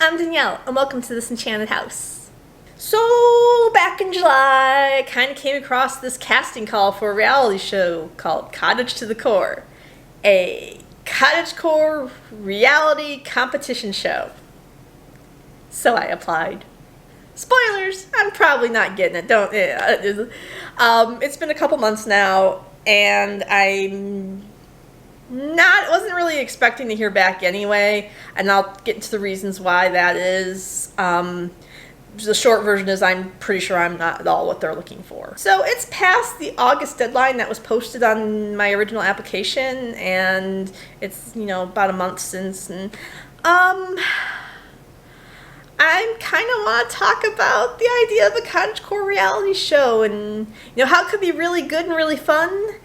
I'm Danielle, and welcome to this enchanted house. So, back in July, I kind of came across this casting call for a reality show called Cottage to the Core, a cottagecore reality competition show. So I applied. Spoilers, I'm probably not getting it, it's been a couple months now, and wasn't really expecting to hear back anyway, and I'll get into the reasons why that is. The short version is I'm pretty sure I'm not at all what they're looking for. So it's past the August deadline that was posted on my original application, and it's, about a month since, and I kind of want to talk about the idea of a cottagecore reality show, and how it could be really good and really fun,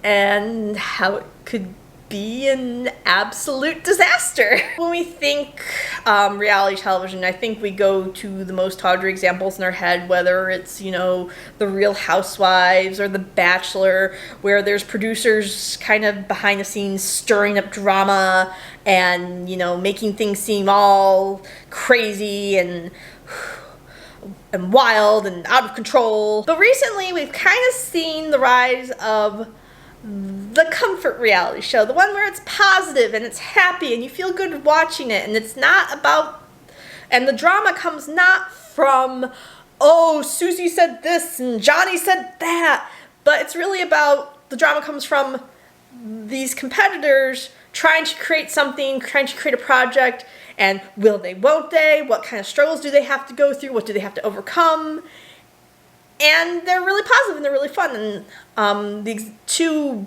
and how it could be an absolute disaster. When we think reality television, I think we go to the most tawdry examples in our head, whether it's, The Real Housewives or The Bachelor, where there's producers kind of behind the scenes stirring up drama and, making things seem all crazy and wild and out of control. But recently we've kind of seen the rise of the comfort reality show, the one where it's positive and it's happy and you feel good watching it, and it's not about, and the drama comes not from, oh, Susie said this and Johnny said that, but it's really about, the drama comes from these competitors trying to create something, trying to create a project, and will they, won't they, what kind of struggles do they have to go through, what do they have to overcome. And they're really positive and they're really fun. And the two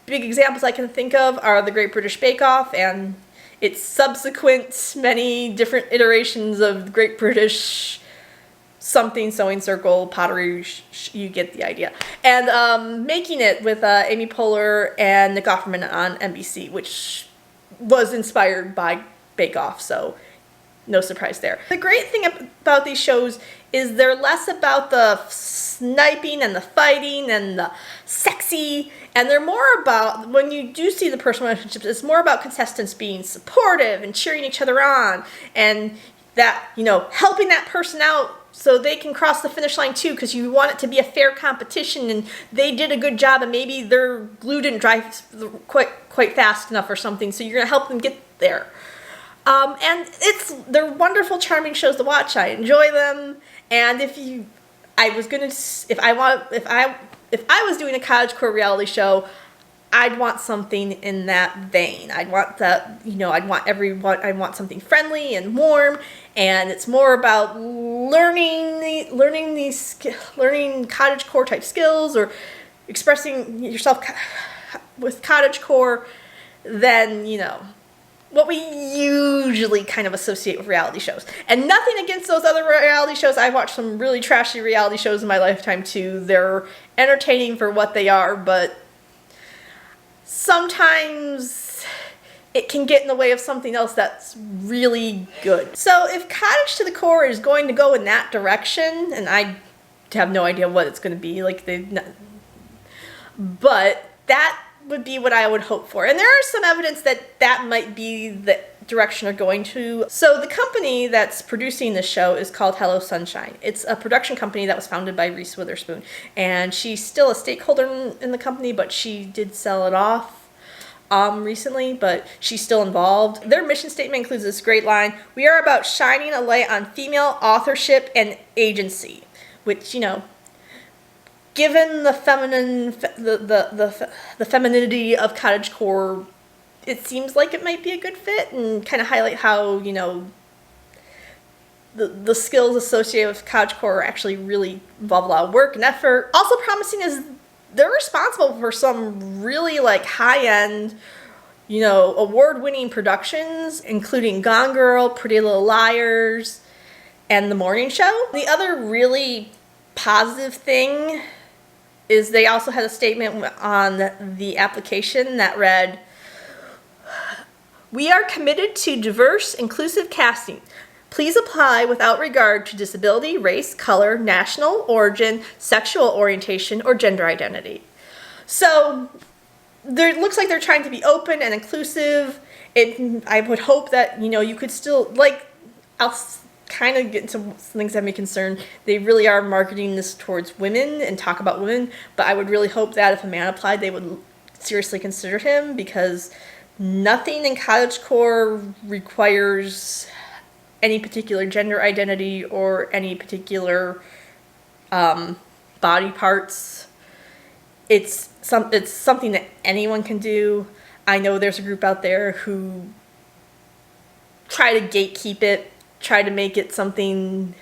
big examples I can think of are the Great British Bake Off and its subsequent many different iterations of the Great British something, sewing circle, pottery, you get the idea. And Making It with Amy Poehler and Nick Offerman on NBC, which was inspired by Bake Off, so no surprise there. The great thing about these shows is they're less about the sniping and the fighting and the sexy, and they're more about, when you do see the personal relationships, it's more about contestants being supportive and cheering each other on, and that, helping that person out so they can cross the finish line too, because you want it to be a fair competition and they did a good job and maybe their glue didn't dry quite fast enough or something, so you're going to help them get there. And they're wonderful, charming shows to watch. I enjoy them. And if I was doing a cottagecore reality show, I'd want something in that vein. I'd want that, I want something friendly and warm, and it's more about learning cottagecore type skills or expressing yourself with cottagecore than, what we usually kind of associate with reality shows. And nothing against those other reality shows. I've watched some really trashy reality shows in my lifetime too. They're entertaining for what they are, but sometimes it can get in the way of something else that's really good. So if Cottage to the Core is going to go in that direction, and I have no idea what it's going to be, but that would be what I would hope for. And there are some evidence that might be the direction they're going to. So the company that's producing this show is called Hello Sunshine. It's a production company that was founded by Reese Witherspoon, and she's still a stakeholder in the company, but she did sell it off recently, but she's still involved. Their mission statement includes this great line: "We are about shining a light on female authorship and agency," which, given the the femininity of cottagecore, it seems like it might be a good fit, and kind of highlight how, the skills associated with cottagecore actually really involve a lot of work and effort. Also promising is they're responsible for some really high-end, award-winning productions, including Gone Girl, Pretty Little Liars, and The Morning Show. The other really positive thing is they also had a statement on the application that read, "We are committed to diverse, inclusive casting. Please apply without regard to disability, race, color, national origin, sexual orientation, or gender identity." So it looks like they're trying to be open and inclusive. I would hope that, you could still, I'll kind of get into some things that have me concerned. They really are marketing this towards women and talk about women, but I would really hope that if a man applied, they would seriously consider him, because nothing in cottagecore requires any particular gender identity or any particular body parts. It's something that anyone can do. I know there's a group out there who try to gatekeep it, try to make it something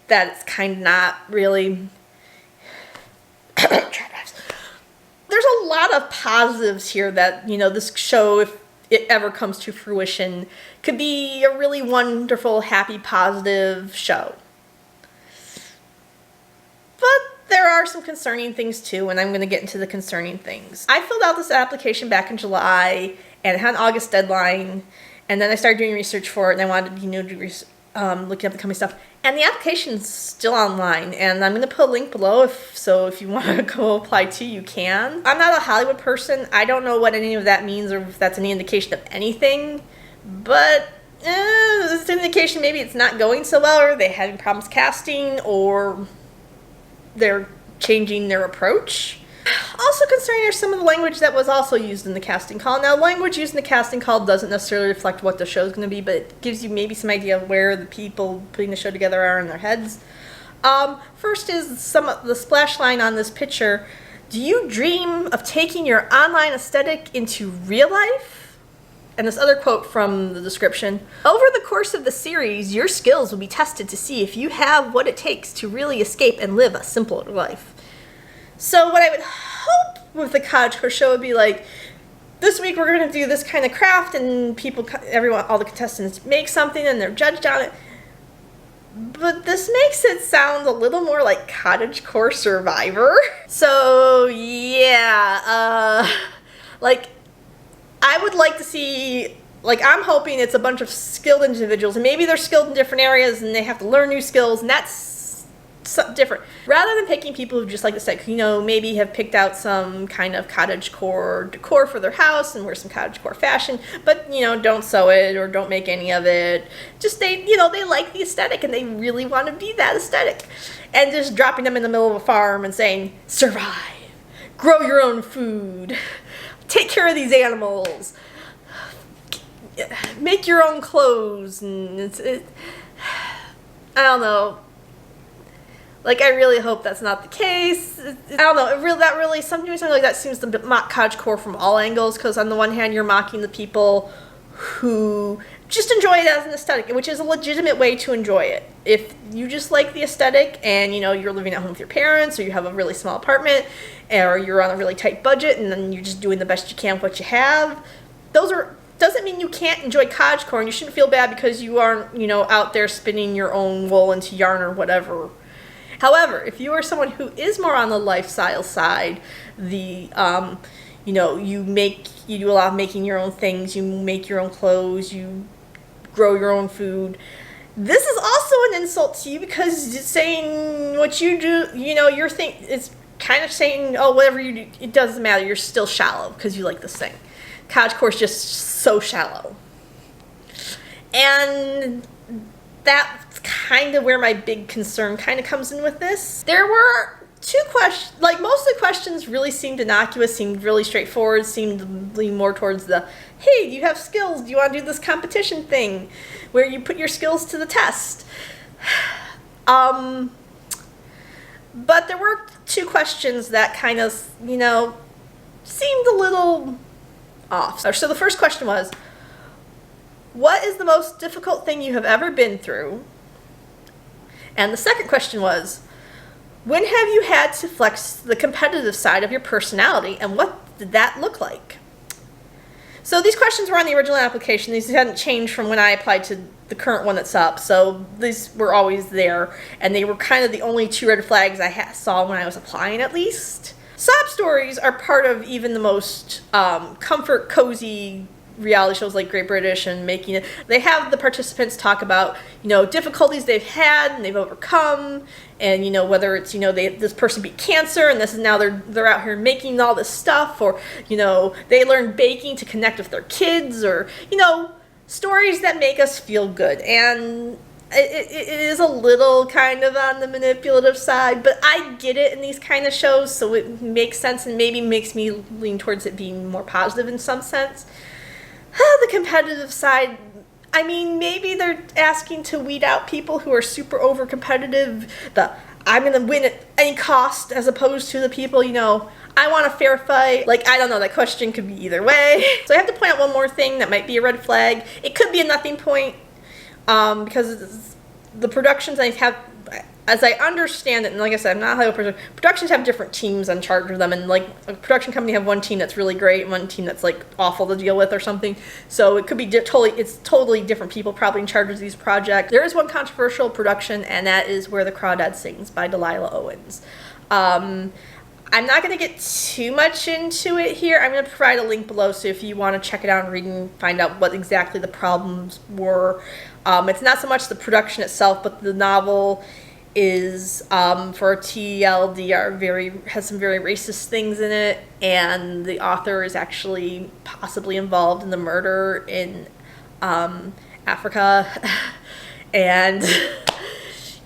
that it's kind of not really. There's a lot of positives here that, this show, if it ever comes to fruition, could be a really wonderful, happy, positive show. But there are some concerning things too, and I'm going to get into the concerning things. I filled out this application back in July, and it had an August deadline, and then I started doing research for it, and I wanted to, do looking up the company stuff. And the application's still online, and I'm going to put a link below, if you want to go apply too, you can. I'm not a Hollywood person. I don't know what any of that means or if that's any indication of anything, but it's an indication maybe it's not going so well, or they're having problems casting, or they're changing their approach. Also concerning are some of the language that was also used in the casting call. Now, language used in the casting call doesn't necessarily reflect what the show is going to be, but it gives you maybe some idea of where the people putting the show together are in their heads. First is some of the splash line on this picture. Do you dream of taking your online aesthetic into real life? And this other quote from the description. Over the course of the series, your skills will be tested to see if you have what it takes to really escape and live a simpler life. So what I would hope with the Cottagecore show would be like, this week we're going to do this kind of craft, and all the contestants make something and they're judged on it. But this makes it sound a little more like Cottagecore Survivor. So yeah, I would like to see, I'm hoping it's a bunch of skilled individuals, and maybe they're skilled in different areas and they have to learn new skills, and that's something different. Rather than picking people who just like the aesthetic, maybe have picked out some kind of cottagecore decor for their house and wear some cottagecore fashion, but, don't sew it or don't make any of it. Just they like the aesthetic and they really want to be that aesthetic. And just dropping them in the middle of a farm and saying, survive, grow your own food, take care of these animals, make your own clothes, and I don't know. I really hope that's not the case. I don't know. Something like that seems to mock cottagecore from all angles, because on the one hand, you're mocking the people who just enjoy it as an aesthetic, which is a legitimate way to enjoy it. If you just like the aesthetic and, you're living at home with your parents, or you have a really small apartment, or you're on a really tight budget, and then you're just doing the best you can with what you have, doesn't mean you can't enjoy cottagecore, and you shouldn't feel bad because you aren't, out there spinning your own wool into yarn or whatever. However, if you are someone who is more on the lifestyle side, you do a lot of making your own things, you make your own clothes, you grow your own food, this is also an insult to you, because it's saying what you do, it's kind of saying, oh, whatever you do, it doesn't matter, you're still shallow because you like this thing. Cottagecore is just so shallow. And that's kind of where my big concern kind of comes in with this. There were two questions, most of the questions really seemed innocuous, seemed really straightforward, seemed to lean more towards the, hey, do you have skills? Do you want to do this competition thing where you put your skills to the test? But there were two questions that kind of, seemed a little off. So the first question was, what is the most difficult thing you have ever been through? And the second question was, when have you had to flex the competitive side of your personality, and what did that look like? So these questions were on the original application. These hadn't changed from when I applied to the current one that's up, so these were always there, and they were kind of the only two red flags I saw when I was applying, at least. Sob stories are part of even the most comfort, cozy reality shows like Great British and Making It. They have the participants talk about, difficulties they've had and they've overcome, and, whether it's, this person beat cancer and this is now they're out here making all this stuff, or, they learn baking to connect with their kids, or, stories that make us feel good. And it is a little kind of on the manipulative side, but I get it in these kind of shows, so it makes sense and maybe makes me lean towards it being more positive in some sense. The competitive side, I mean, maybe they're asking to weed out people who are super over competitive, I'm going to win at any cost, as opposed to the people, you know, I want a fair fight. Like, I don't know, that question could be either way. So I have to point out one more thing that might be a red flag. It could be a nothing point, because the productions I have, as I understand it, and like I said, I'm not highly productions have different teams in charge of them, and like a production company have one team that's really great and one team that's like awful to deal with or something. So it could be totally different people probably in charge of these projects. There is one controversial production, and that is Where the Crawdad Sings by Delilah Owens. I'm not going to get too much into it here. I'm going to provide a link below, so if you want to check it out and read and find out what exactly the problems were. It's not so much the production itself, but the novel is, for TLDR, has some very racist things in it, and the author is actually possibly involved in the murder in Africa. And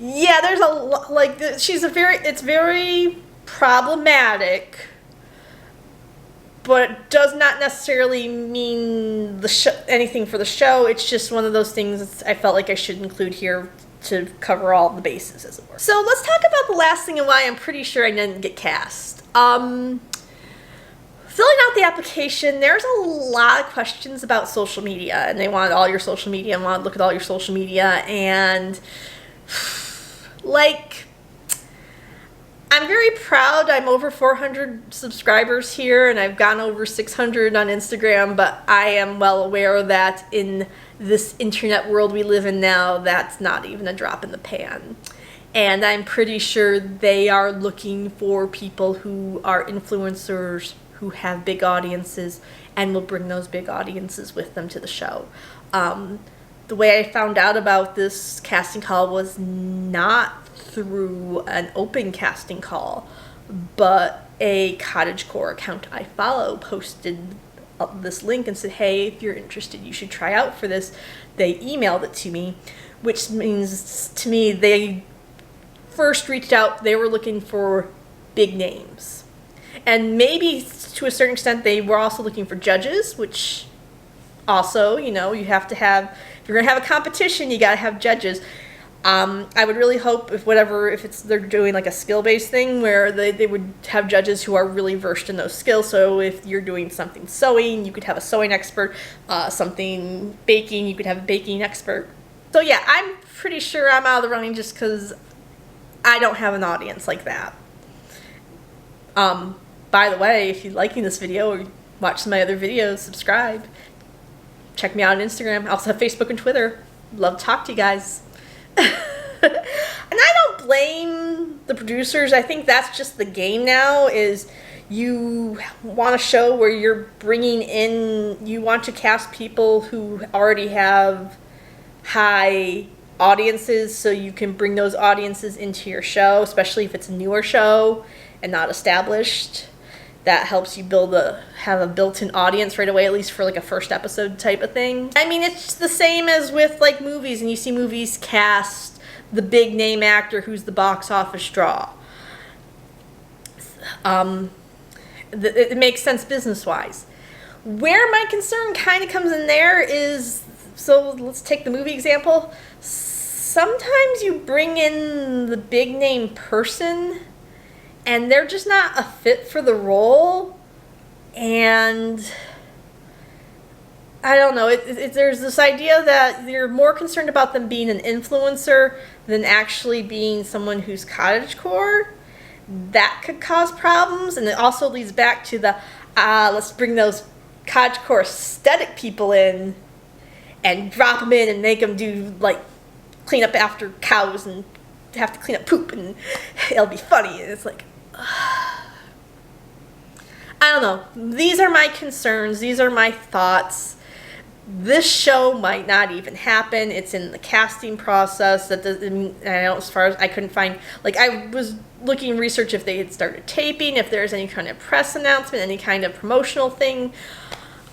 yeah, there's a lot, like, it's very problematic, but it does not necessarily mean anything for the show. It's just one of those things I felt like I should include here to cover all the bases, as it were. So let's talk about the last thing and why I'm pretty sure I didn't get cast. Filling out the application, there's a lot of questions about social media, and they want all your social media and want to look at all your social media, and like, I'm very proud. I'm over 400 subscribers here, and I've gone over 600 on Instagram, but I am well aware that in this internet world we live in now, that's not even a drop in the pan. And I'm pretty sure they are looking for people who are influencers, who have big audiences, and will bring those big audiences with them to the show. The way I found out about this casting call was not through an open casting call, but a COTTAGECORE account I follow posted this link and said, hey, if you're interested, you should try out for this. They emailed it to me, which means to me they first reached out, they were looking for big names. And maybe to a certain extent they were also looking for judges, which also, you know, you have to have, if you're going to have a competition, you got to have judges. I would really hope if they're doing like a skill-based thing where they would have judges who are really versed in those skills. So if you're doing something sewing, you could have a sewing expert. Something baking, you could have a baking expert. So yeah, I'm pretty sure I'm out of the running just because I don't have an audience like that. By the way, if you're liking this video or watch some of my other videos, subscribe. Check me out on Instagram. I also have Facebook and Twitter. Love to talk to you guys. And I don't blame the producers. I think that's just the game now, is you want a show where you're bringing in, you want to cast people who already have high audiences so you can bring those audiences into your show, especially if it's a newer show and not established. That helps you have a built-in audience right away, at least for like a first episode type of thing. I mean, it's the same as with like movies, and you see movies cast the big name actor who's the box office draw. It makes sense business-wise. Where my concern kind of comes in there is, so let's take the movie example. Sometimes you bring in the big name person and they're just not a fit for the role, and I don't know, there's this idea that you're more concerned about them being an influencer than actually being someone who's cottagecore. That could cause problems, and it also leads back to the, let's bring those cottagecore aesthetic people in and drop them in and make them do, like, clean up after cows and have to clean up poop, and it'll be funny, and it's like, I don't know. These are my concerns. These are my thoughts. This show might not even happen. It's in the casting process. That doesn't, I know, as far as I couldn't find, like, I was looking research if they had started taping, if there's any kind of press announcement, any kind of promotional thing.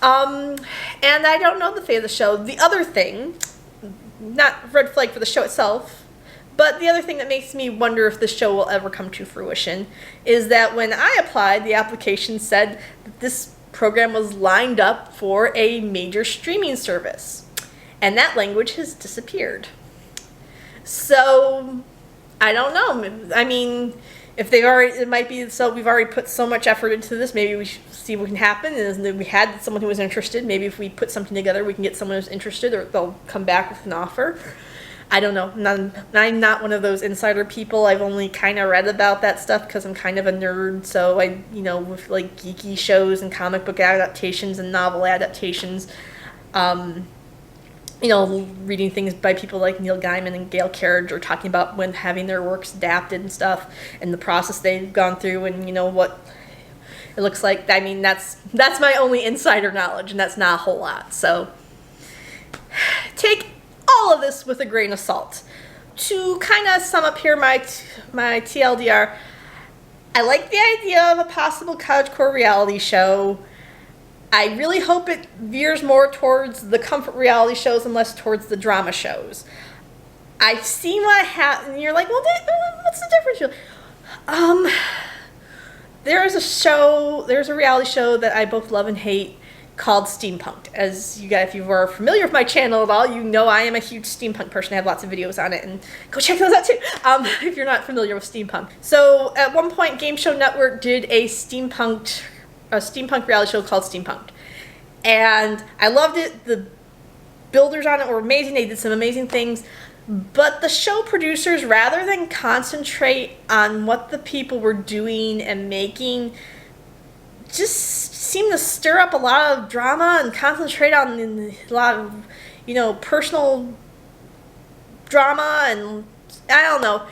And I don't know the fate of the show. The other thing, not red flag for the show itself, but the other thing that makes me wonder if this show will ever come to fruition is that when I applied, the application said that this program was lined up for a major streaming service. And that language has disappeared. So, I don't know. I mean, if they've already, it might be so we've already put so much effort into this, maybe we should see what can happen. And if we had someone who was interested, maybe if we put something together, we can get someone who's interested, or they'll come back with an offer. I don't know. I'm not one of those insider people. I've only kind of read about that stuff because I'm kind of a nerd. So with like geeky shows and comic book adaptations and novel adaptations, reading things by people like Neil Gaiman and Gail Carriage, or talking about when having their works adapted and stuff, and the process they've gone through, and what it looks like. I mean, that's my only insider knowledge, and that's not a whole lot. So take all of this with a grain of salt. To kind of sum up here my TLDR, I like the idea of a possible cottagecore reality show. I really hope it veers more towards the comfort reality shows and less towards the drama shows. I've seen what happens, and you're like, well, what's the difference? There's a reality show that I both love and hate called Steampunk'd. As you guys, if you are familiar with my channel at all, you know I am a huge steampunk person. I have lots of videos on it, and go check those out too, if you're not familiar with steampunk. So at one point, Game Show Network did a steampunk reality show called Steampunk'd. And I loved it. The builders on it were amazing. They did some amazing things. But the show producers, rather than concentrate on what the people were doing and making, just seemed to stir up a lot of drama and concentrate on a lot of, personal drama, and I don't know.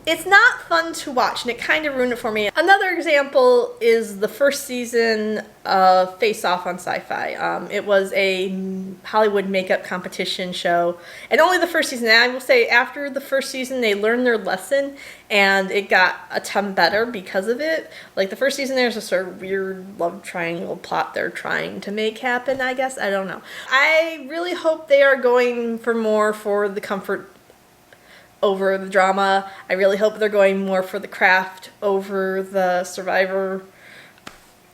It's not fun to watch, and it kind of ruined it for me. Another example is the first season of Face Off on Sci-Fi. It was a Hollywood makeup competition show, and only the first season. And I will say, after the first season, they learned their lesson, and it got a ton better because of it. Like, the first season, there's a sort of weird love triangle plot they're trying to make happen, I guess. I don't know. I really hope they are going for more for the comfort over the drama. I really hope they're going more for the craft over the survivor.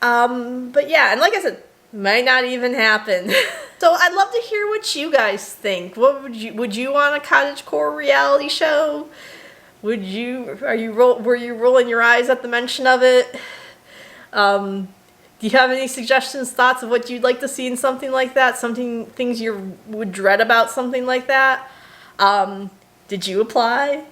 But yeah, and like I said, might not even happen. So I'd love to hear what you guys think. What would you want a cottagecore reality show? Were you rolling your eyes at the mention of it? Do you have any suggestions, thoughts of what you'd like to see in something like that? Things you would dread about something like that? Did you apply?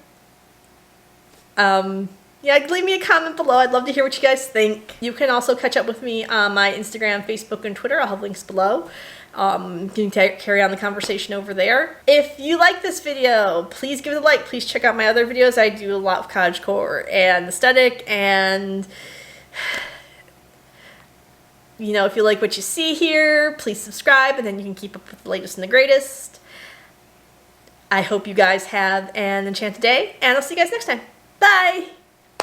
Yeah, leave me a comment below. I'd love to hear what you guys think. You can also catch up with me on my Instagram, Facebook, and Twitter. I'll have links below. You can carry on the conversation over there. If you like this video, please give it a like. Please check out my other videos. I do a lot of cottagecore and aesthetic, and if you like what you see here, please subscribe, and then you can keep up with the latest and the greatest. I hope you guys have an enchanted day, and I'll see you guys next time. Bye!